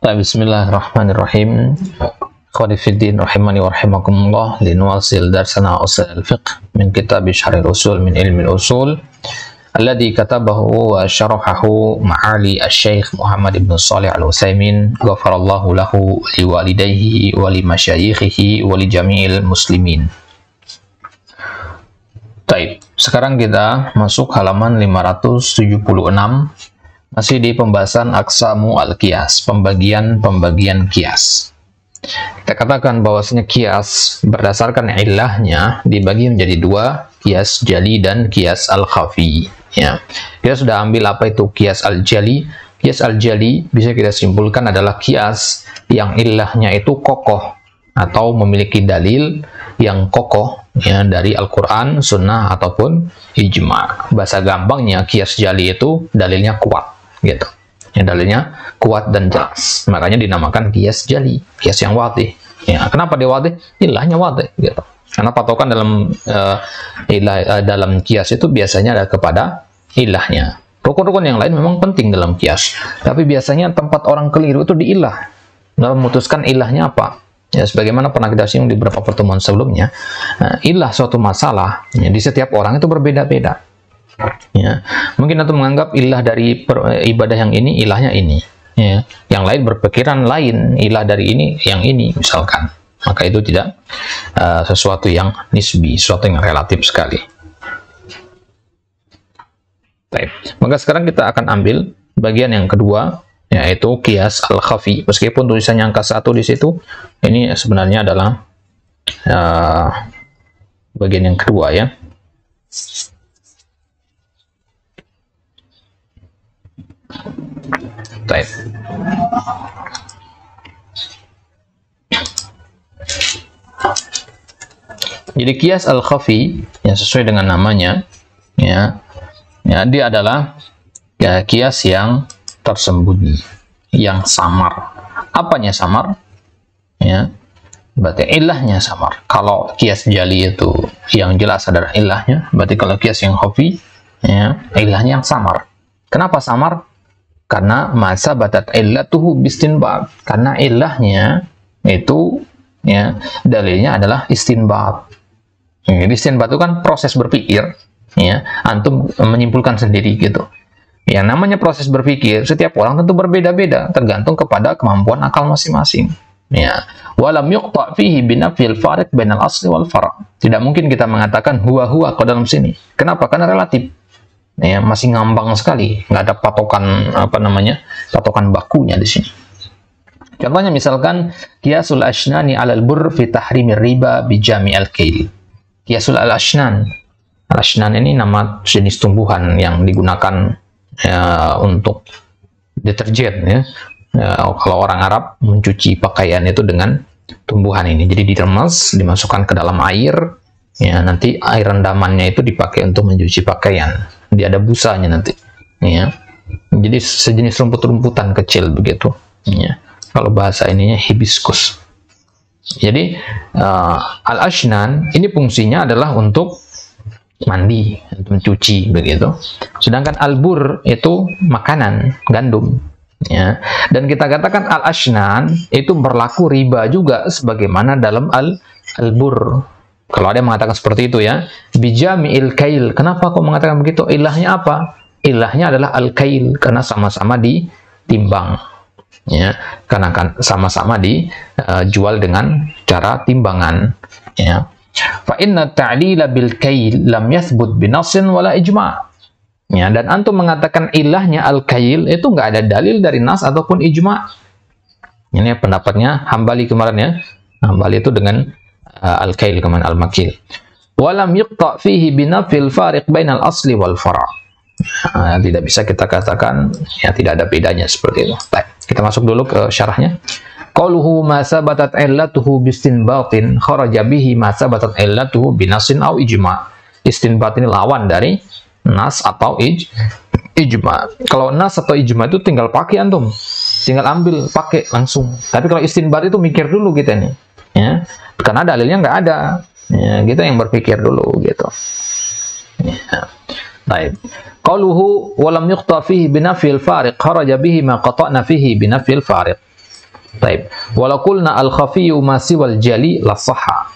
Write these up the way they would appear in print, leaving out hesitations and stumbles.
Bismillahirrahmanirrahim. Khonifuddin rahimani wa rahimakumullah, linuwasil darsana usul al-fiqh min kitab Syarh al-Usul min ilmi al-usul alladhi katabahu wa syarahahu ma'ali asy-Syaikh Muhammad ibn Shalih al-Utsaimin ghafarallahu lahu li walidayhi wa li masyayikhihi wa li jami'il muslimin. Baik, sekarang kita masuk halaman 576. Masih di pembahasan aqsamu al-qiyas, pembagian kias. Kita katakan bahwasanya kias berdasarkan ilahnya dibagi menjadi dua, kias jali dan kias al-khafi. Ya. Kita sudah ambil apa itu kias al-jali. Kias al-jali bisa kita simpulkan adalah kias yang ilahnya itu kokoh atau memiliki dalil yang kokoh ya, dari Al-Quran, Sunnah ataupun ijma. Bahasa gampangnya kias jali itu dalilnya kuat. Gitu. Ya, dalilnya kuat dan jelas. Makanya dinamakan kias jali, kias yang wadih. Ya, kenapa dia wadih? Ilahnya wadih. Gitu. Karena patokan dalam kias itu biasanya ada kepada ilahnya. Rukun-rukun yang lain memang penting dalam kias. Tapi biasanya tempat orang keliru itu di ilah. Dalam memutuskan ilahnya apa? Ya, sebagaimana pernah kita singgung di beberapa pertemuan sebelumnya, ilah suatu masalah ya, di setiap orang itu berbeda-beda. Ya, mungkin antum menganggap ilah dari ibadah yang ini ilahnya ini, ya. Yang lain berpikiran lain, ilah dari ini yang ini misalkan, maka itu tidak sesuatu yang nisbi, sesuatu yang relatif sekali. Baik, maka sekarang kita akan ambil bagian yang kedua, yaitu kias al-khafi. Meskipun tulisannya angka 1 di situ, ini sebenarnya adalah bagian yang kedua ya. Baik. Jadi kias al-khafi yang sesuai dengan namanya ya, dia adalah ya, kias yang tersembunyi, yang samar. Apanya samar? Ya, berarti ilahnya samar. Kalau kias jali itu yang jelas adalah ilahnya, berarti kalau kias yang khafi ya, ilahnya yang samar. Kenapa samar? Karena masa batat illatuhu bistinbat, karena ilahnya itu ya dalilnya adalah istinbat. Istinbat itu kan proses berpikir ya, antum menyimpulkan sendiri gitu. Yang namanya proses berpikir setiap orang tentu berbeda-beda tergantung kepada kemampuan akal masing-masing ya. Walam yuqta fihi binafil fariq bainal asli wal fara'. Tidak mungkin kita mengatakan huwa ke dalam sini. Kenapa? Karena relatif. Ya, masih ngambang sekali, nggak ada patokan patokan bakunya di sini. Contohnya misalkan kiasul ashnani alal burr fi tahrimir riba bi jami'al kail. Kiasul al-ashnan. Al-ashnan ini nama jenis tumbuhan yang digunakan ya, untuk deterjen ya. Kalau orang Arab mencuci pakaian itu dengan tumbuhan ini. Jadi diremes, dimasukkan ke dalam air, ya nanti air rendamannya itu dipakai untuk mencuci pakaian. Dia ada busanya nanti ya. Jadi sejenis rumput-rumputan kecil begitu ya. Kalau bahasa ininya hibiscus. Jadi al-ashnan ini fungsinya adalah untuk mandi, untuk mencuci begitu. Sedangkan al-bur itu makanan, gandum ya. Dan kita katakan al-ashnan itu berlaku riba juga sebagaimana dalam al-bur. Kalau ada yang mengatakan seperti itu ya, bijami'il kail. Kenapa kok mengatakan begitu? Ilahnya apa? Ilahnya adalah al-kail karena sama-sama ditimbang. Ya, karena kan sama-sama dijual dengan cara timbangan. Ya. Fa inna ta'lila bil kail lam yathbut binasin wala ijma'. Ya, dan antum mengatakan ilahnya al-kail itu nggak ada dalil dari nas ataupun ijma'. Ini pendapatnya Hambali kemarin ya. Hambali itu dengan al-kail kemana al-makil. Walam yuqta fihi binafil fariq bainal asli wal fara'. Tidak bisa kita katakan ya tidak ada bedanya seperti itu. Baik, kita masuk dulu ke syarahnya. Qauluhu ma sabatat illatuhu bistinbatin kharaja bihi ma sabatat illatuhu binasin au ijma'. Istinbat ini lawan dari nas atau ijma'. Kalau nas atau ijma' itu tinggal pakai antum. Tinggal ambil, pakai langsung. Tapi kalau istinbat itu mikir dulu kita nih. Ya, karena dalilnya nggak ada ya, kita yang berpikir dulu gitu ya. Baik, qauluhu wa lam yuqta fihi binafil fariq kharaja bihi ma qata'na fihi binafil fariq. Taib. Walau qulna al-khafiyyu ma siwal jali la sahha.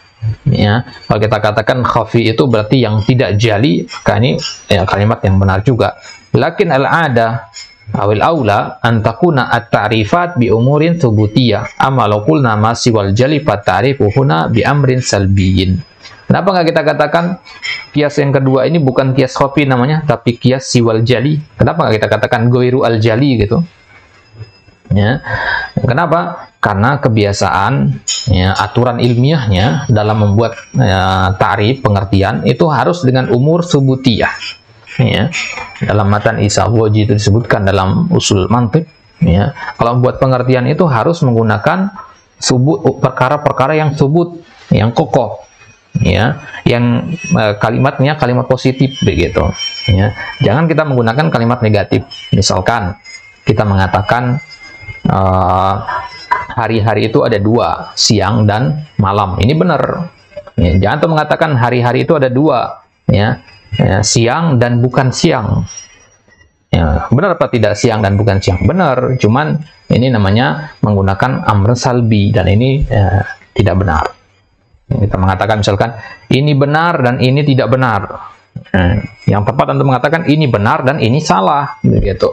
Ya, kalau kita katakan khafi itu berarti yang tidak jali, maka ini ya, kalimat yang benar juga. Lakin al-'ada awil aula an takuna at-ta'rifat bi umurin thubutiyah. Amma law qulna ma siwal jali fa ta'rifu huna bi amrin salbiyyin. Kenapa nggak kita katakan kias yang kedua ini bukan kias khafi namanya, tapi kias siwal jali? Kenapa nggak kita katakan ghairu al-jali gitu? Ya. Kenapa? Karena kebiasaan ya, aturan ilmiahnya dalam membuat ta'rif pengertian itu harus dengan umur subutiyah. Ya. Dalam matan Isaghoji itu disebutkan dalam usul mantiq. Ya. Kalau membuat pengertian itu harus menggunakan perkara-perkara yang subut, yang kokoh. Ya, yang kalimatnya kalimat positif begitu. Ya. Jangan kita menggunakan kalimat negatif. Misalkan kita mengatakan hari-hari itu ada dua, siang dan malam. Ini benar. Ya, jangan tuh mengatakan hari-hari itu ada dua, ya, siang dan bukan siang. Ya, benar apa tidak siang dan bukan siang? Benar. Cuman ini namanya menggunakan amr salbi dan ini tidak benar. Kita mengatakan misalkan ini benar dan ini tidak benar. Yang tepat untuk mengatakan ini benar dan ini salah, begitu.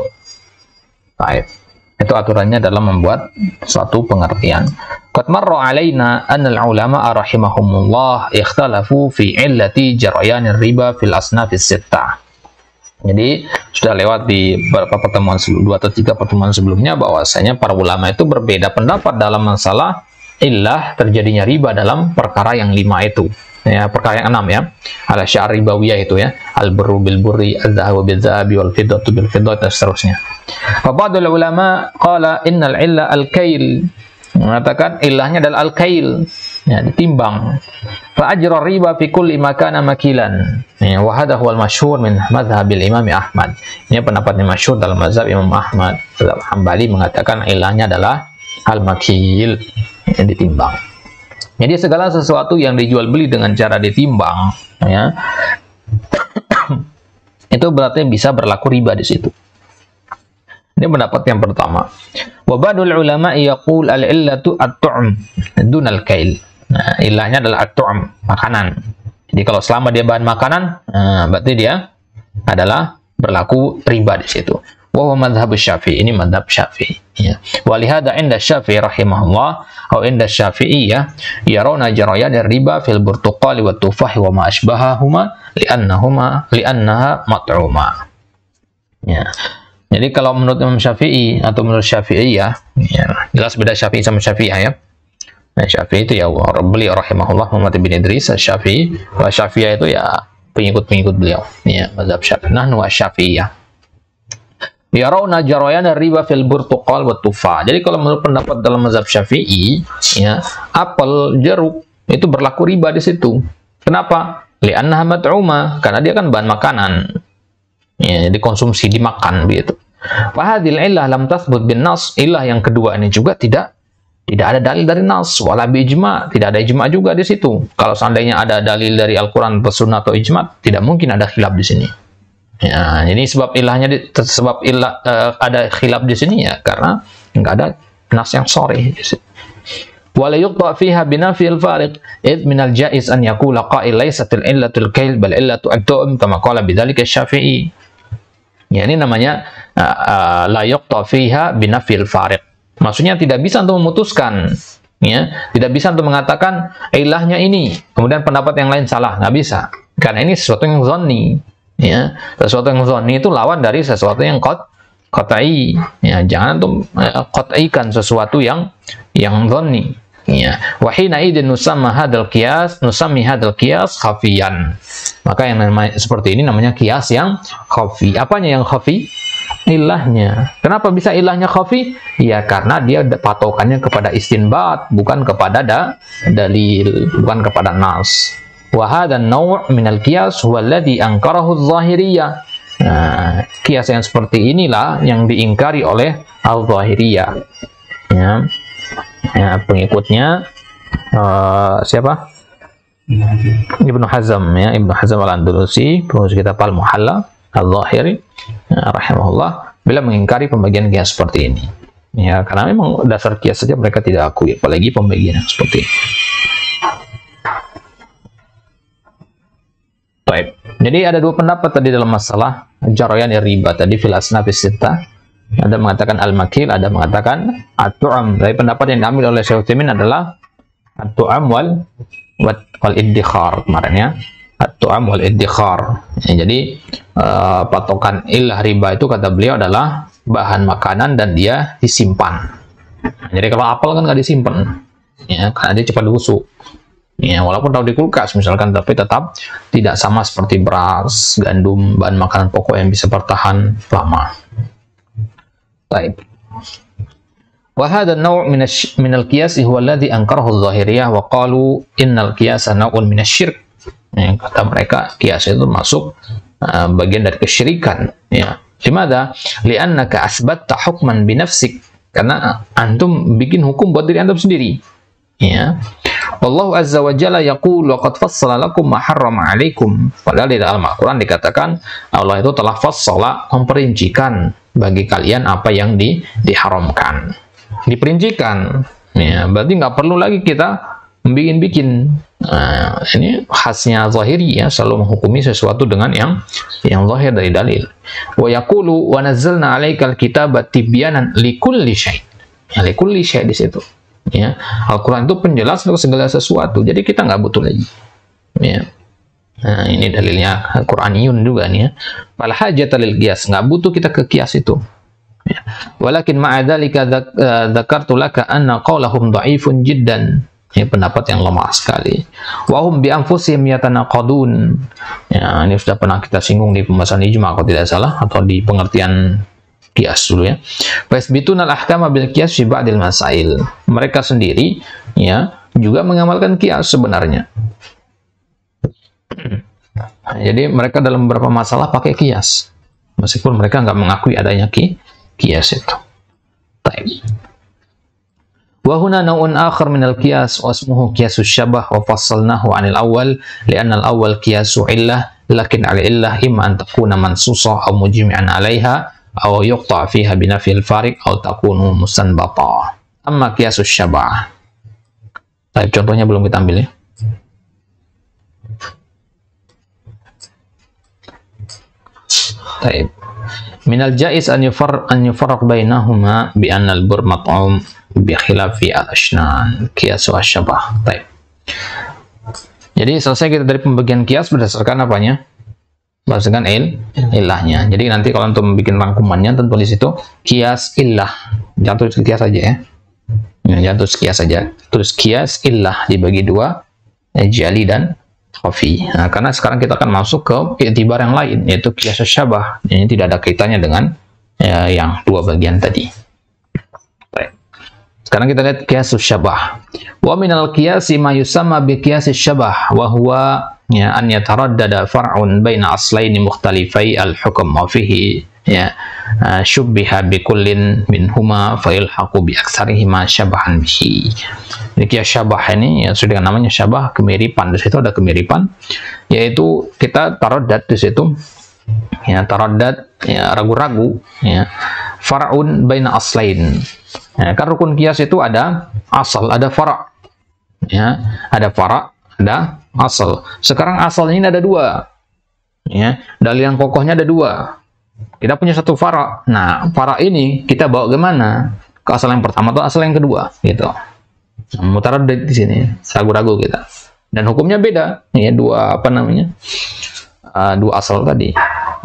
Baik. Itu aturannya dalam membuat suatu pengertian. Qad marra alaina anna al-ulama rahimahumullah ikhtalafu fi illati jarayan riba fil asnaf as-sittah. Jadi sudah lewat di beberapa pertemuan 2 atau 3 pertemuan sebelumnya bahwasanya para ulama itu berbeda pendapat dalam masalah illah terjadinya riba dalam perkara yang 5 itu. Ya, perkara yang 6 ya. Ala syar ribawiyah itu ya. Al-burru bil burri, al-dhahabu bil dhahabi, wal fiddatu bil fiddati dan seterusnya. Fa ba'dul ulama qala innal illa al-kail. Mengatakan ilahnya adalah al-kail, ya, ditimbang. Fa ajra riba fi kulli ma kana makilan. Ya, wa hadha huwal masyhur min madhhabil Imam Ahmad. Ini pendapatnya masyhur dalam mazhab Imam Ahmad. Hambali mengatakan ilahnya adalah al-makil, yang ditimbang. Jadi segala sesuatu yang dijual beli dengan cara ditimbang, ya, itu berarti bisa berlaku riba di situ. Ini pendapat yang pertama. Wa ba'dul ulama yaqul al-illatu at-tu'm dun al-kail. Nah, ilahnya adalah at-tu'm, makanan. Jadi kalau selama dia bahan makanan, berarti dia adalah berlaku riba di situ. Wa huwa madhhab Syafi'i, ini madhab Syafi'i. Ya. Wa lihada inda Syafi'i rahimahullah, atau inda Syafi'i ya, yarawna jarayan riba fil burtuqali wat tufahi wa ma asbahahuma li'annaha mat'uma. Ya. Jadi kalau menurut Imam Syafi'i atau menurut Syafi'i ya, jelas beda Syafi'i sama Syafi'ah ya. Nah, Syafi'i itu ya beliau rahimahullah Muhammad bin Idris Syafi'i, wa Syafi'ah itu ya pengikut-pengikut beliau. Ya, mazhab Syafi'i. Nahnu asy-Syafi'iyah. Yarawna jarayan riba fil burtuqal wat tufah. Jadi kalau menurut pendapat dalam mazhab Syafi'i, ya, apel, jeruk itu berlaku riba di situ. Kenapa? Li'annaha mat'uma, karena dia kan bahan makanan. Ya, dikonsumsi, dimakan begitu. Fa hadhil illah lam tathbut bin nas. Illah yang kedua ini juga tidak ada dalil dari nas, wala bi ijma', tidak ada ijma' juga di situ. Kalau seandainya ada dalil dari Al-Qur'an atau Sunnah atau ijma', tidak mungkin ada khilaf di sini. Ya, jadi sebab ilahnya ada khilaf di sini ya karena enggak ada nas yang sharih di situ. Wala yuqta fiha binafil fariq id min al-jaiz an yaqula qa'il laysatil illatul kail bal illatu at-tu'm kama qala bidzalika Syafi'i. Ya, ini namanya la yuqta fiha binafil fariq. Maksudnya tidak bisa untuk memutuskan, ya, tidak bisa untuk mengatakan ilahnya ini kemudian pendapat yang lain salah, nggak bisa. Karena ini sesuatu yang dhanni. Ya, sesuatu yang dhanni itu lawan dari sesuatu yang qat'i. Ya, jangan tuh qat'ikan sesuatu yang dhanni. Ya, wa hina idin nusammi hadzal qiyas khafiyan. Maka yang namanya seperti ini namanya qiyas yang khafi. Apanya yang khafi? Ilahnya. Kenapa bisa ilahnya khafi? Ya karena dia patokannya kepada istinbat, bukan kepada dalil, bukan kepada nas. Wa hadha an-naw' min al-qiyas huwa alladhi ankarahu adh-dhahiriyah. Nah, qiyas yang seperti inilah yang diingkari oleh al-dhahiriyah. Ya. Ya, pengikutnya siapa? Ibnu Hazm ya, Ibnu Hazm al-Andalusi, penulis kitab Al-Muhalla al-Zahiri rahimahullah, bila mengingkari pembagian qiyas seperti ini. Ya, karena memang dasar kias saja mereka tidak akui, apalagi pembagian yang seperti ini. Baik. Jadi ada dua pendapat tadi dalam masalah jarayan riba tadi fil asnaf sittah. Ada mengatakan al-makil, ada mengatakan at-tu'am. Dari pendapat yang diambil oleh Syekh Utsaimin adalah at-tu'am wal iddikhar kemarin ya. At-tu'am wal iddikhar. Ya, jadi patokan ilah riba itu kata beliau adalah bahan makanan dan dia disimpan. Jadi kalau apel kan nggak disimpan, ya, karena dia cepat busuk. Ya, walaupun taruh di kulkas misalkan, tapi tetap tidak sama seperti beras, gandum, bahan makanan pokok yang bisa bertahan lama. Baik. Wa hadha an-naw' min al-qiyas huwa alladhi ankarahu adh-dhahiriyah wa qalu innal qiyasa naw'un min asy-syirk. Ya, kata mereka qiyas itu masuk bagian dari kesyirikan, ya. Limadha? Li'annaka asbatta hukman binafsik, karena antum bikin hukum buat diri antum sendiri, ya. Allah azza wa jalla yaqul wa qad fassala lakum ma harrama 'alaikum. Padahal di dalam Al-Qur'an dikatakan Allah itu telah fassala, memperincikan bagi kalian apa yang diharamkan. Diperincikan, ya, berarti nggak perlu lagi kita bikin-bikin. Nah, ini khasnya zahiri, ya, selalu menghukumi sesuatu dengan yang zahir dari dalil. Wa yaqulu wa nazzalna 'alaikal kitaba tibyanan likulli syai'. Ya, likulli syai' di situ. Ya, Al-Quran itu penjelas untuk segala sesuatu, jadi kita nggak butuh lagi. Ya. Nah, ini dalilnya Quraniyun juga nih, ya. Fal hajata lil qiyas, nggak butuh kita ke qiyas itu. Ya. Walakin ma'a dzalika dzakartu laka anna qaulahum dha'ifun jiddan. Ini pendapat yang lemah sekali. Wa hum bi anfusihim yatanaqadun. Ya, ini sudah pernah kita singgung di pembahasan ijma kalau tidak salah, atau di pengertian qiyas dulu, ya. Fasbituna al-ahkama bil qiyas fi ba'dil masail. Mereka sendiri, ya, juga mengamalkan qiyas sebenarnya. Jadi mereka dalam beberapa masalah pakai qiyas, meskipun mereka nggak mengakui adanya qiyas itu. Baik. Wa huna naw'un akhar min al-qiyas wa ismuhu qiyasus syabah wa fassalnahu 'anil awwal li'anna al-awwal qiyasu illah, lakin al-illah imma an takuna mansusah aw mujmi'an 'alaiha aw yuqta' fiha bi nafyil fariq aw takunu mustanbata. Amma qiyasus syabah. Baik, contohnya belum kita ambil, ya. Baik. Minal jaiz an yufarraq bainahuma bi anna al-bur mat'um bi khilafi al-ashnan qiyas wa syabah. Baik. Jadi selesai kita dari pembagian qiyas berdasarkan apanya? Berdasarkan ilahnya. Jadi nanti kalau untuk membuat rangkumannya tentu di situ qiyas illah. Jangan tulis qiyas saja, ya. Jangan tulis qiyas saja. Tulis qiyas illah dibagi dua, jali dan khafi. Nah, karena sekarang kita akan masuk ke i'tibar yang lain, yaitu qiyas syabah. Ini tidak ada kaitannya dengan yang dua bagian tadi. Baik. Sekarang kita lihat qiyas syabah. Wa minal qiyasi ma yusamma bi qiyas syabah wa huwa, ya, an yataraddada far'un baina aslaini mukhtalifai al-hukm wa fihi, ya, syubbiha bi kullin minhuma fa yalhaqu bi aktsarihima syabahan bihi. Jadi qiyas syabah ini, ya, sudah namanya syabah, kemiripan. Di situ ada kemiripan, yaitu kita taraddad di situ, ya, taraddad, ya, ragu-ragu, ya, far'un baina aslain. Ya, kan rukun qiyas itu ada asal, ada fara', ya, ada fara', ada asal. Sekarang asalnya ini ada dua, ya, dalil yang kokohnya ada dua. Kita punya satu fara'. Nah, fara' ini kita bawa ke mana? Ke asal yang pertama atau asal yang kedua, gitu. Mutaraddid di sini, ragu-ragu kita. Dan hukumnya beda, ya, dua apa namanya? Dua asal tadi.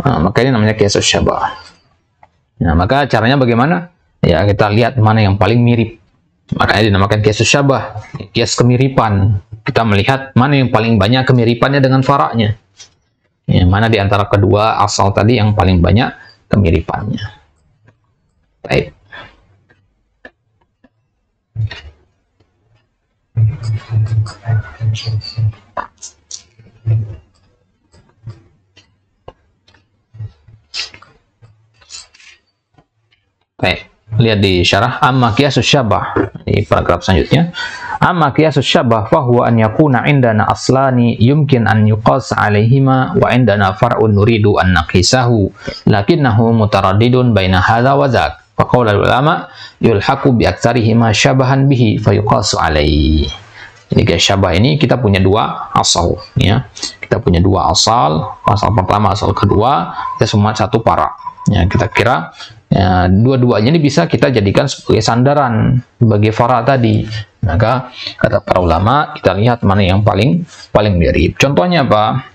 Nah, maka ini namanya qiyas syabah. Nah, maka caranya bagaimana? Ya, kita lihat mana yang paling mirip. Makanya dinamakan qiyas syabah, qiyas kemiripan. Kita melihat mana yang paling banyak kemiripannya dengan fara'nya. Ya, mana di antara kedua asal tadi yang paling banyak kemiripannya. Baik. Baik. Lihat di syarah amma qiyasus syabah di paragraf selanjutnya. Amma qiyasus syabah fa huwa an yakuna indana aslani yumkin an yuqas alaihima wa indana far'un nuridu an naqisahu lakinnahu mutaraddidun baina hadza wa dzak Faqaulul ulama yulhaqu bi aktsarihi ma syabahan bihi fayuqasu alaihi. Jadi guys, syabah ini kita punya dua asal, ya. Kita punya dua asal, asal pertama, asal kedua, kita semua satu para. Ya, kita kira ya, dua-duanya ini bisa kita jadikan sebagai sandaran sebagai fara tadi. Maka kata para ulama, kita lihat mana yang paling mirip. Contohnya apa?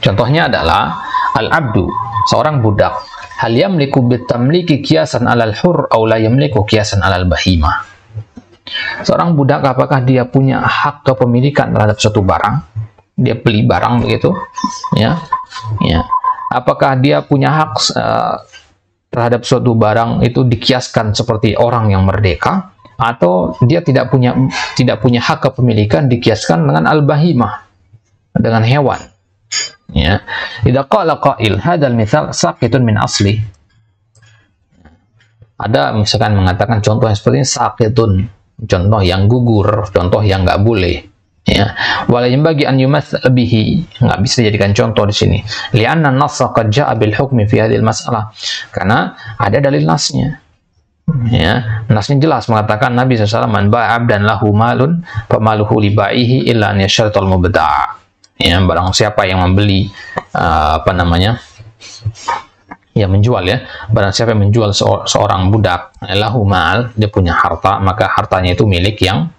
Contohnya adalah al-abdu, seorang budak. Hal yamliku bitamliki kiasan alal hur aw la yamliku kiasan alal bahimah. Seorang budak apakah dia punya hak kepemilikan terhadap suatu barang? Dia beli barang begitu, ya. Apakah dia punya hak terhadap suatu barang itu dikiaskan seperti orang yang merdeka, atau dia tidak punya hak kepemilikan dikiaskan dengan al-bahimah, dengan hewan? Ya. Idza qala qail hadzal mithal saqitun min asli. Ada misalkan mengatakan contoh yang seperti ini saqitun, contoh yang gugur, contoh yang nggak boleh, ya. Wala yanbaghi an yumathal bihi, nggak bisa dijadikan contoh di sini. Li'anna an-nassa qad ja'a bil hukmi fi hadhihi al-mas'alah, karena ada dalil nasnya, ya. Nasnya jelas mengatakan Nabi SAW, man ba'a 'abdan lahu malun famaluhu li ba'ihi illa an yashtarita al-mubda'. Ya, barang siapa yang membeli menjual, ya, barang siapa yang menjual seorang budak, lahu mal, dia punya harta, maka hartanya itu milik yang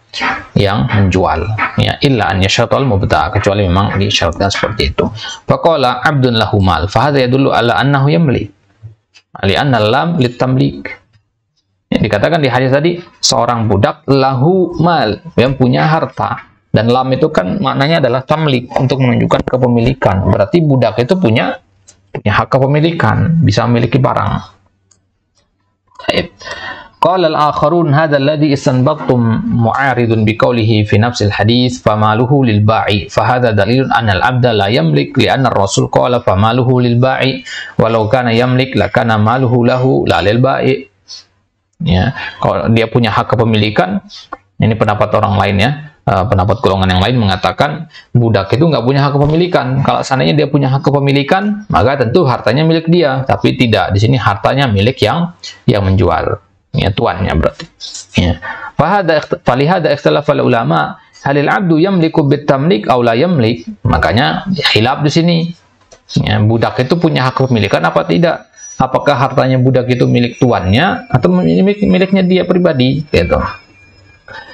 menjual, ya, illa an yashtarita al-mubda', kecuali memang disyaratkan seperti itu. Faqala 'abdun lahu mal fa hadza yadullu ala annahu yamlik, li'anna lam litamlik. Ya, dikatakan di hadis tadi seorang budak lahu mal, yang punya harta, dan lam itu kan maknanya adalah tamlik, untuk menunjukkan kepemilikan. Berarti budak itu punya hak kepemilikan, bisa memiliki barang. Baik. Qala al-akharun hadha alladhi istanbaqtum mu'aridun biqawlihi fi nafsi al-hadith famaluhu lil ba'i fa hadha dalilun anna al-'abda la yamlik li'anna ar-rasul qala famaluhu lil ba'i walau kana yamlik lakana maluhu lahu la lil ba'i. Ya, kalau dia punya hak kepemilikan, ini pendapat orang lain, ya. Pendapat golongan yang lain mengatakan budak itu nggak punya hak kepemilikan. Kalau seandainya dia punya hak kepemilikan, maka tentu hartanya milik dia. Tapi tidak, di sini hartanya milik yang menjual, ya, tuannya berarti. Ya. Falihada ikhtalafa ulama halil abdu yamliku bitamlik aw la yamlik. Makanya khilaf di sini. Ya, budak itu punya hak kepemilikan apa tidak? Apakah hartanya budak itu milik tuannya atau miliknya dia pribadi? Gitu.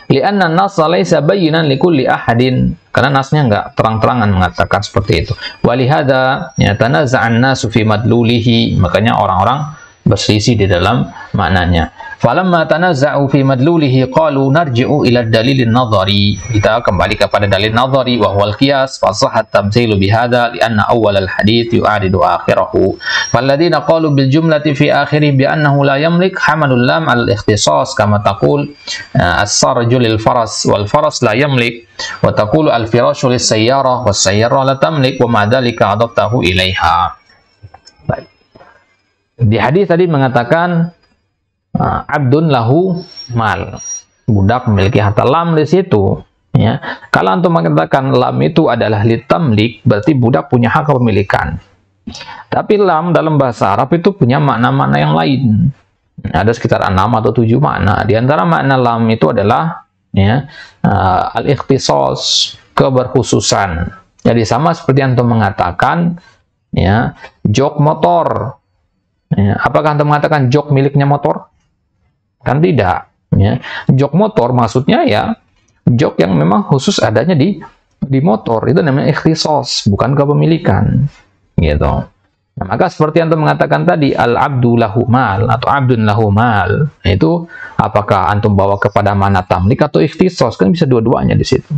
Li'anna an-nassa laisa bayyinan likulli ahadin, karena nasnya enggak terang-terangan mengatakan seperti itu. Walihada yatanaza'an nasu fi madlulihi, makanya orang-orang berselisih di dalam maknanya. Falamma tanaza'u fi madlulihi qalu narji'u ila dalilin nadhari. Kita kembali kepada dalil nadhari wa huwal qiyas fa sahhat tamthilu bihadza li'anna awwal al-hadits yu'aridu akhirahu. Falladhina qalu bil jumlati fi akhirih bi annahu la yamlik hamalul lam al-ikhtisas kama taqul as-sarju lil faras wal faras la yamlik wa taqulu al-firashu lis sayyarah was sayyarah la tamlik wa ma dzalika adaftahu ilaiha. Baik. Di hadis tadi mengatakan abdun lahu mal, budak memiliki harta. Lam di situ, ya. Kalau antum mengatakan lam itu adalah litamlik, berarti budak punya hak kepemilikan. Tapi lam dalam bahasa Arab itu punya makna-makna yang lain. Ada sekitar 6 atau 7 makna. Di antara makna lam itu adalah, ya, al-ikhtisas, keberkhususan. Jadi sama seperti antum mengatakan, ya, jok motor. Ya, apakah antum mengatakan jok miliknya motor? Kan tidak, ya. Jok motor maksudnya ya jok yang memang khusus adanya di motor, itu namanya ikhtisas, bukan kepemilikan, gitu. Nah, maka seperti yang antum mengatakan tadi al-abdu lahu mal atau abdun lahu mal, itu apakah antum bawa kepada mana tamlik atau ikhtisas? Kan bisa dua-duanya di situ.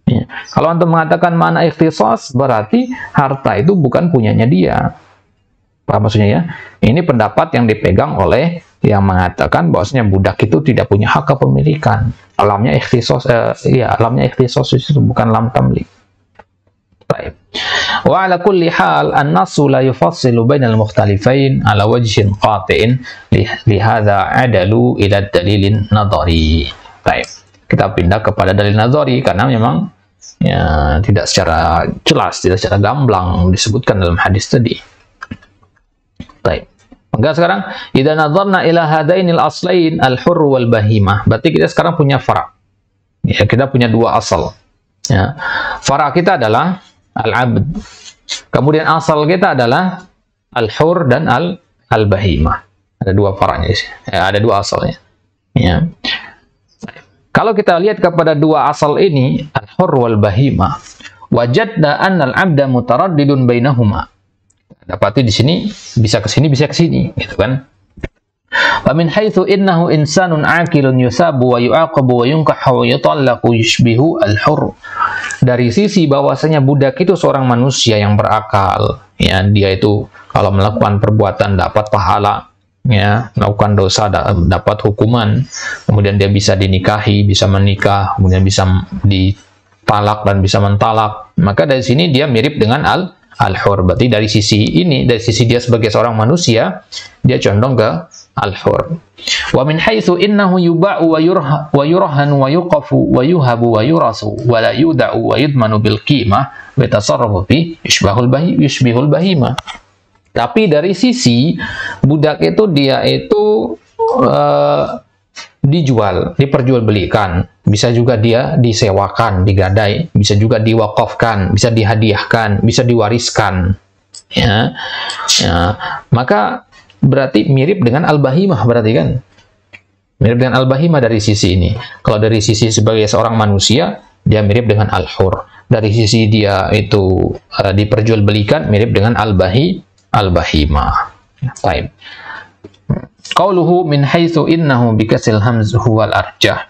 Ya. Kalau antum mengatakan mana ikhtisas, berarti harta itu bukan punyanya dia. Paham maksudnya, ya? Ini pendapat yang dipegang oleh yang mengatakan bahwasanya budak itu tidak punya hak kepemilikan. Lamnya ikhtisas, lamnya ikhtisas itu bukan lam tamlik. Baik. Wa ala kulli hal an-nassu la yufassilu bainal mukhtalifain ala wajhin qati'in li hadza adalu ila dalilin nadhari. Baik. Kita pindah kepada dalil nadhari karena memang, ya, tidak secara jelas, tidak secara gamblang disebutkan dalam hadis tadi. Baik. Maka sekarang idza nadharna ila hadainil aslain al-hurr wal bahimah. Berarti kita sekarang punya fara'. Ya, kita punya dua asal. Ya. Fara' kita adalah al-'abd. Kemudian asal kita adalah al-hurr dan al-bahimah. Ada dua fara'nya. Ya, ada dua asalnya. Ya. Kalau kita lihat kepada dua asal ini, al-hurr wal bahimah, wajadna anna al-'abda mutaraddidun bainahuma. Dapati di sini bisa ke sini, gitu kan? Wa min haitsu innahu insanun 'aqilun yusabu wa yu'aqabu wa yunkahu wa yutallaqu yushbihu al-hurr. Dari sisi bahwasanya budak itu seorang manusia yang berakal, ya, dia itu kalau melakukan perbuatan dapat pahala, ya, melakukan dosa dapat hukuman, kemudian dia bisa dinikahi, bisa menikah, kemudian bisa ditalak dan bisa mentalak. Maka dari sini dia mirip dengan al-hurr. Berarti dari sisi ini, dari sisi dia sebagai seorang manusia, dia condong ke al-hurr. Wa min haitsu innahu yuba'u wa yurhanu wa yuqafu wa yuhabu wa yurasu wa la yuda'u wa yudmanu bil qimah wa yatasarrafu fi yushbihul bahimah. Tapi dari sisi budak itu, dia itu dijual, diperjualbelikan, bisa juga dia disewakan, digadai, bisa juga diwakafkan, bisa dihadiahkan, bisa diwariskan, ya. Ya, maka berarti mirip dengan al-bahimah, berarti kan mirip dengan al-bahimah dari sisi ini. Kalau dari sisi sebagai seorang manusia, dia mirip dengan al-hurr. Dari sisi dia itu diperjualbelikan, mirip dengan al-bahimah. Baik. Qauluhu min haitsu innahu bikasil hamz huwal arjah.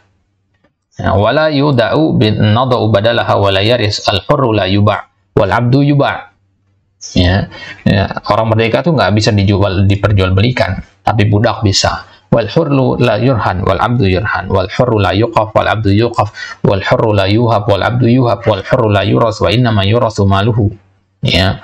Wala yuda'u bin nadau badalaha wala yaris al-hurru la yuba' wal 'abdu yuba'. Ya, orang merdeka tuh nggak bisa diperjualbelikan, tapi budak bisa. Wal hurru la yurhan wal 'abdu yurhan wal hurru la yuqaf wal 'abdu yuqaf wal hurru la yuhab wal 'abdu yuhab wal hurru la yuras wa inna ma yurasu maluhu. Ya,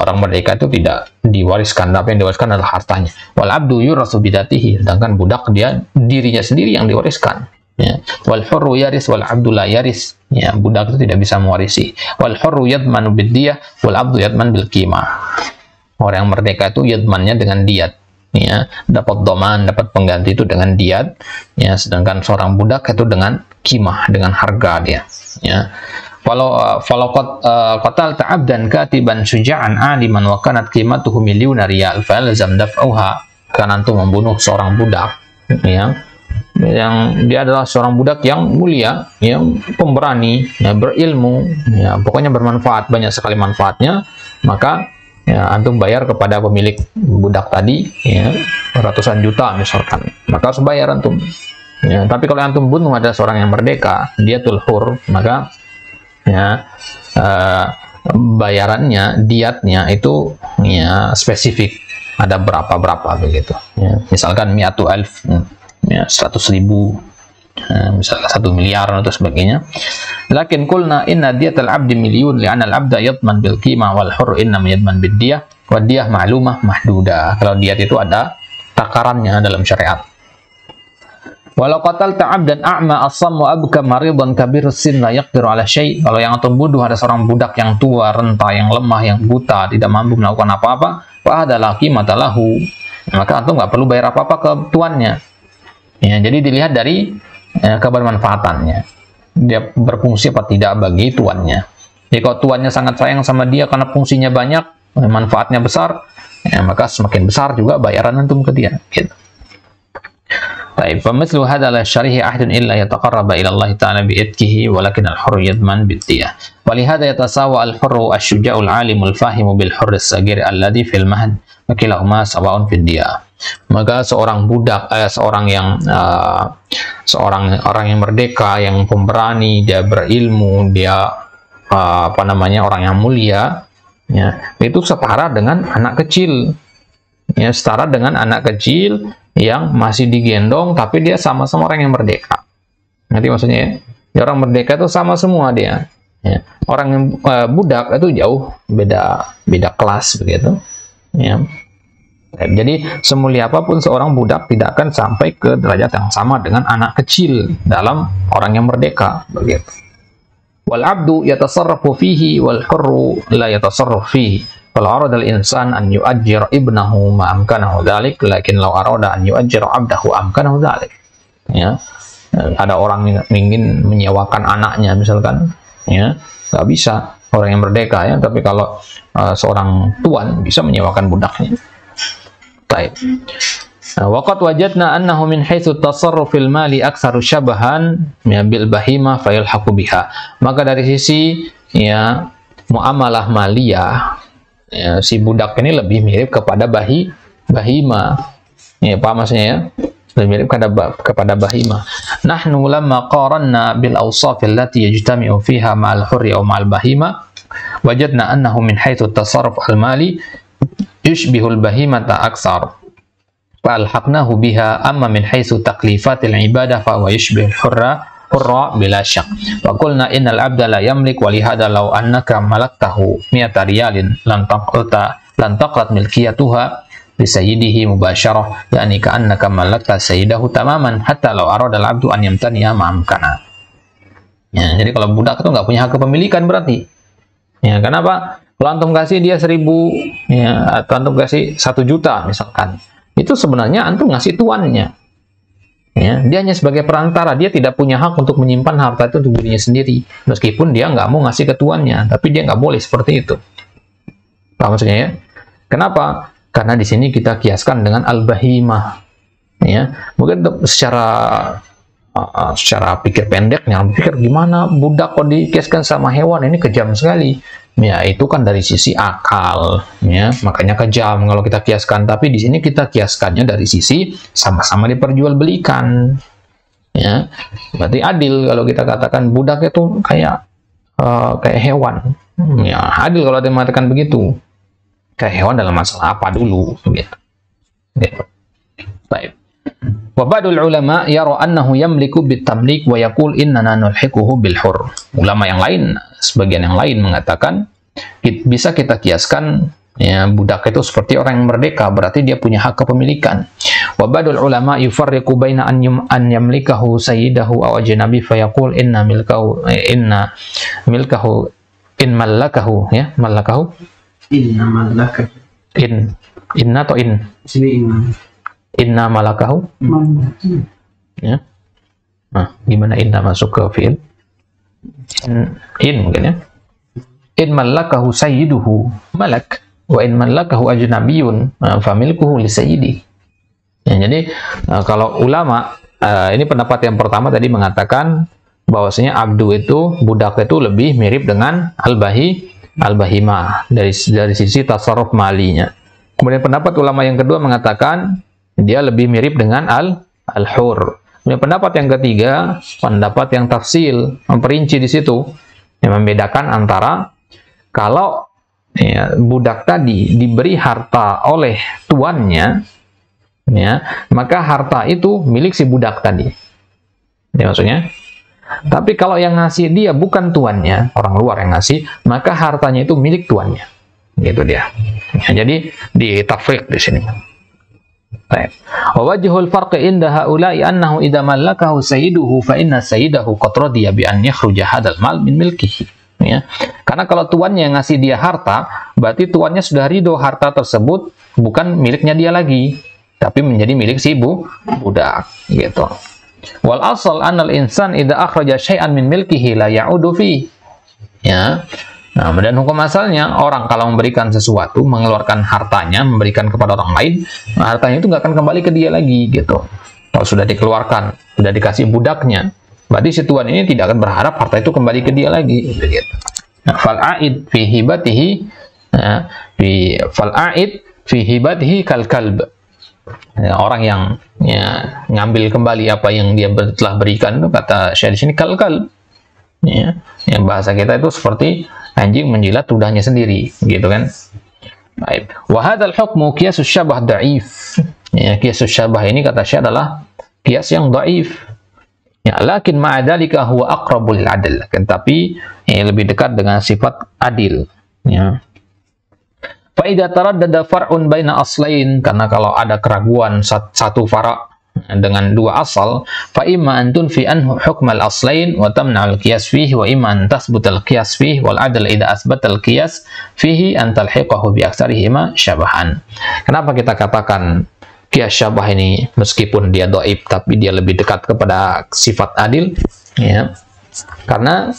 orang merdeka itu tidak diwariskan, tapi yang diwariskan adalah hartanya. Wal 'abdu yurasu bidatihi, sedangkan budak dia dirinya sendiri yang diwariskan. Ya. Wal hurru yaris wal 'abdu la yaris. Ya, budak itu tidak bisa mewarisi. Wal hurru yadmanu biddiyah wal 'abdu yadman bil qimah. Orang merdeka itu yadmannya dengan diat. Ya, dapat doman, dapat pengganti itu dengan diat. Ya, sedangkan seorang budak itu dengan qimah, dengan harga dia. Ya. Walau qatal ta'abdan katiban syuja'an aliman wa kanat qimatuhu milyuna riyal falzam daf'uha. Karena antum membunuh seorang budak, ya, yang dia adalah seorang budak yang mulia, yang pemberani, ya, berilmu, ya, pokoknya bermanfaat, banyak sekali manfaatnya, maka ya, antum bayar kepada pemilik budak tadi, ya, ratusan juta misalkan, maka harus bayar antum. Ya, tapi kalau antum bunuh ada seorang yang merdeka, dia hurr, maka ya, bayarannya, diatnya itu ya spesifik, ada berapa begitu. Ya, misalkan mi'atu alf, ya, 100.000, misalkan 1 miliar atau sebagainya. Lakin kulna inna diyatal abdi milyun li'anna al-abda yadman bil qimah wal hurr inna yadman bid diyah wa diyah ma'lumah mahduda. Kalau diat itu ada takarannya dalam syariat. Walau qatalta 'abdan a'ma as-sam wa abka maridan kabirus sin la yaqdiru 'ala syai'. Kalau yang antum bunuh ada seorang budak yang tua, renta, yang lemah, yang buta, tidak mampu melakukan apa-apa, wa hadza qimata lahu. Maka antum nggak perlu bayar apa-apa ke tuannya. Ya, jadi dilihat dari kebermanfaatannya. Dia berfungsi apa tidak bagi tuannya. Jadi kalau tuannya sangat sayang sama dia karena fungsinya banyak, manfaatnya besar, ya, maka semakin besar juga bayaran antum ke dia. Gitu. Baik, famithlu hadza la syarihi ahdun illa yataqarraba ila Allah ta'ala bi'itkihi walakin al-hurru yadman bid-diyah. Wa li hadza yatasawa al-hurru asy-syuja'ul 'alimul fahimu bil hurri as-saghir alladhi fil mahd wa kilahuma sawa'un fid diyah. Maka seorang budak, seorang orang yang merdeka, yang pemberani, dia berilmu, dia orang yang mulia, ya, itu setara dengan anak kecil. Ya, setara dengan anak kecil yang masih digendong, tapi dia sama-sama orang yang merdeka. Nanti maksudnya, ya, orang merdeka itu sama semua dia. Ya. Orang yang budak itu jauh beda kelas begitu. Ya. Jadi semulia apapun seorang budak tidak akan sampai ke derajat yang sama dengan anak kecil dalam orang yang merdeka begitu. Wal 'abdu yatasarrafu fihi wal hurru la yatasarrafu fihi. Kalau arada al-insan an yu'ajjir ibnahu ma amkanahu dzalik, lakin law arada an yu'ajjir 'abdahu amkanahu dzalik. Ya. Ada orang yang ingin menyewakan anaknya misalkan, ya, nggak bisa, orang yang merdeka ya, tapi kalau seorang tuan bisa menyewakan budaknya. Baik. Waqad wajadna annahu min haitsu tasarrufil mali aktsaru syabahan bil bahima fayalhaqu biha. Maka dari sisi ya muamalah maliyah, ya, si budak ini lebih mirip kepada bahima. Ya, paham maksudnya ya? Lebih mirip kepada bahima. Nahnu lamma qaranna bil awsaf allati yajtami'u fiha ma'al hurri aw ma'al bahima wajadna annahu min haitsu tasarruf al mali yushbihul bahimata aktsar. Fa'alhaqnahu biha amma min haitsu taklifatil ibadah fa huwa yushbihul hurra bila syak. Wa qulna innal abda la yamlik wa lihada law annaka malaktahu 100 riyalin lan taqrat milkiyatuha li sayyidihi mubasyarah, yani ka'annaka malakta sayyidahu tamaman hatta law arada al-'abdu an yamtani'a ma amkana. Ya, jadi kalau budak itu nggak punya hak kepemilikan berarti. Ya, kenapa? Kalau antum kasih dia 1000, ya, atau antum kasih 1 juta misalkan, itu sebenarnya antum ngasih tuannya. Ya, dia hanya sebagai perantara, dia tidak punya hak untuk menyimpan harta itu untuk dirinya sendiri, meskipun dia nggak mau ngasih ke tuannya, tapi dia nggak boleh seperti itu. Paham maksudnya ya? Kenapa? Karena di sini kita kiaskan dengan al-bahimah. Ya, mungkin secara pikir pendeknya, pikir gimana budak kok dikiaskan sama hewan, ini kejam sekali. Ya, itu kan dari sisi akal, ya, makanya kejam kalau kita kiaskan. Tapi di sini kita kiaskannya dari sisi sama-sama diperjualbelikan. Ya, berarti adil kalau kita katakan budak itu kayak hewan. Ya, adil kalau dia mengatakan begitu. Kayak hewan dalam masalah apa dulu, gitu. Gitu. Baik. Wa ba'dul ulama yara annahu yamliku bitamlik wa yaqul innana nulhiquhu bil hurr. Ulama yang lain, sebagian yang lain mengatakan bisa kita kiaskan ya, budak itu seperti orang yang merdeka, berarti dia punya hak kepemilikan. Wa ba'dul ulama yufarriqu baina an yamlikahu sayyidahu aw ajnabi fa yaqul inna milkahu in mallakahu, ya, mallakahu inna malakahu inna atau in sini inna malakahu ya. Nah, gimana inna masuk ke fi'il? In mungkin ya. In malakahu sayyiduhu malak wa in malakahu ajnabiyun familkuhu li sayyidi. Ya, jadi kalau ulama ini pendapat yang pertama tadi mengatakan bahwasanya abdu itu, budak itu lebih mirip dengan al-bahimah dari sisi tasarruf malinya. Kemudian pendapat ulama yang kedua mengatakan dia lebih mirip dengan al-hur. Kemudian pendapat yang ketiga, pendapat yang tafsil, memperinci di situ, yang membedakan antara kalau ya, budak tadi diberi harta oleh tuannya, ya, maka harta itu milik si budak tadi. Ini maksudnya. Tapi kalau yang ngasih dia bukan tuannya, orang luar yang ngasih, maka hartanya itu milik tuannya. Gitu dia. Ya, jadi ditafriq di sini. Baik. Wa wajhul farqi inda haula'i annahu idza mallakahu sayyiduhu fa inna sayyidahu qad radiya bi an yakhruja hadzal mal min milkihi. Ya. Karena kalau tuannya yang ngasih dia harta, berarti tuannya sudah ridho harta tersebut bukan miliknya dia lagi, tapi menjadi milik si budak. Gitu. Wal asal anal insan idza akhraja syai'an min milkihi la ya'udu fi. Ya. Nah, dan hukum asalnya orang kalau memberikan sesuatu, mengeluarkan hartanya, memberikan kepada orang lain, nah, hartanya itu nggak akan kembali ke dia lagi, gitu. Kalau sudah dikeluarkan, sudah dikasih budaknya, berarti si tuan ini tidak akan berharap harta itu kembali ke dia lagi, gitu. Nah, fal'aid fi hibatihi, ya, fal'aid fi hibatihi kal kalb. Ya, orang yang ya, ngambil kembali apa yang dia telah berikan itu kata Syekh di sini kal-kal. Ya, yang bahasa kita itu seperti anjing menjilat ludahnya sendiri, gitu kan. Baik. Wa hadzal hukmu qiyasus syabah dhaif. Ya, qiyasus syabah ini kata Syekh adalah qiyas yang dhaif. Ya, lakin ma'a dzalika huwa aqrabul lil adl. Tapi ya, lebih dekat dengan sifat adil. Ya. Fa idza taraddada far'un baina aslain, karena kalau ada keraguan satu fara' dengan dua asal, fa imma an tunfi anhu hukm al-aslain wa tamna al-qiyas fihi, wa imma an tathbut al-qiyas fihi, wal adl idza asbata al-qiyas fihi an talhiqahu bi aktsarihima syabahan. Kenapa kita katakan qiyas syabah ini meskipun dia dhaif tapi dia lebih dekat kepada sifat adil, ya? Karena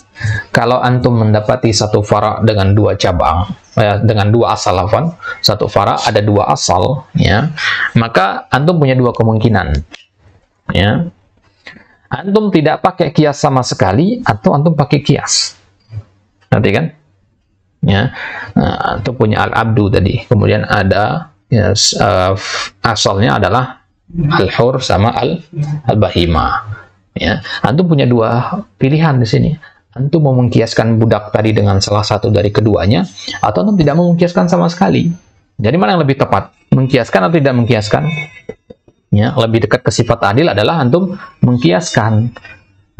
kalau antum mendapati satu fara dengan dua cabang, dengan dua asal, satu fara ada dua asal, ya, maka antum punya dua kemungkinan, ya. Antum tidak pakai kias sama sekali, atau antum pakai kias. Nanti kan, ya, nah, antum punya al-abdu tadi, kemudian ada, ya, asalnya adalah al-hur sama al-bahimah. Ya, antum punya dua pilihan di sini. Antum mau mengkiaskan budak tadi dengan salah satu dari keduanya, atau antum tidak mau mengkiaskan sama sekali. Jadi mana yang lebih tepat? Mengkiaskan atau tidak mengkiaskan? Ya, lebih dekat ke sifat adil adalah antum mengkiaskan.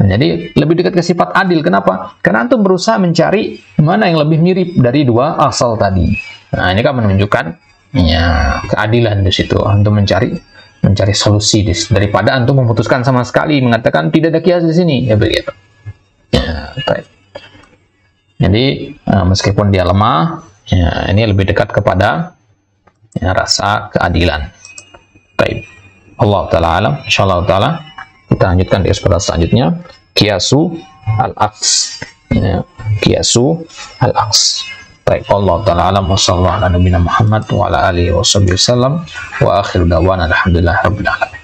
Nah, jadi lebih dekat ke sifat adil. Kenapa? Karena antum berusaha mencari mana yang lebih mirip dari dua asal tadi. Nah, ini kan menunjukkan, ya, keadilan di situ. Antum mencari solusi daripada antum memutuskan sama sekali mengatakan tidak ada kias di sini, ya begitu. Ya, baik. Jadi meskipun dia lemah, ya, ini lebih dekat kepada, ya, rasa keadilan. Baik. Allah taala alam. Insyaallah taala kita lanjutkan di episode selanjutnya, qiyasu al-aqs. Ya, qiyasu al-aqs. Baik, Allah taala alam, wassallallahu ala nabiyina Muhammad wa ala alihi wasallam, wa akhiru da'wana alhamdulillah rabbil alamin.